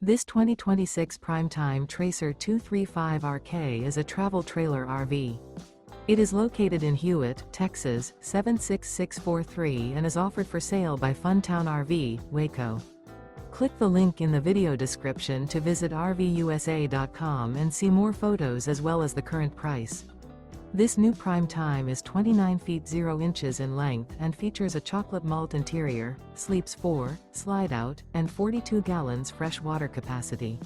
This 2026 Primetime Tracer 235RK is a travel trailer RV. It is located in Hewitt, Texas, 76643 and is offered for sale by Funtown RV, Waco. Click the link in the video description to visit RVUSA.com and see more photos as well as the current price. This new Primetime is 29 feet 0 inches in length and features a chocolate malt interior, sleeps 4, Slideout, and 42 gallons fresh water capacity.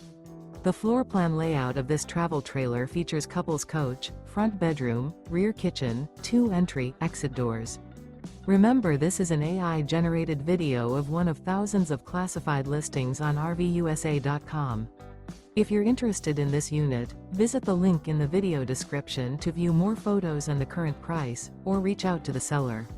The floor plan layout of this travel trailer features couples coach, front bedroom, rear kitchen, 2 entry/exit doors. Remember, this is an AI-generated video of one of thousands of classified listings on RVUSA.com. If you're interested in this unit, visit the link in the video description to view more photos and the current price, or reach out to the seller.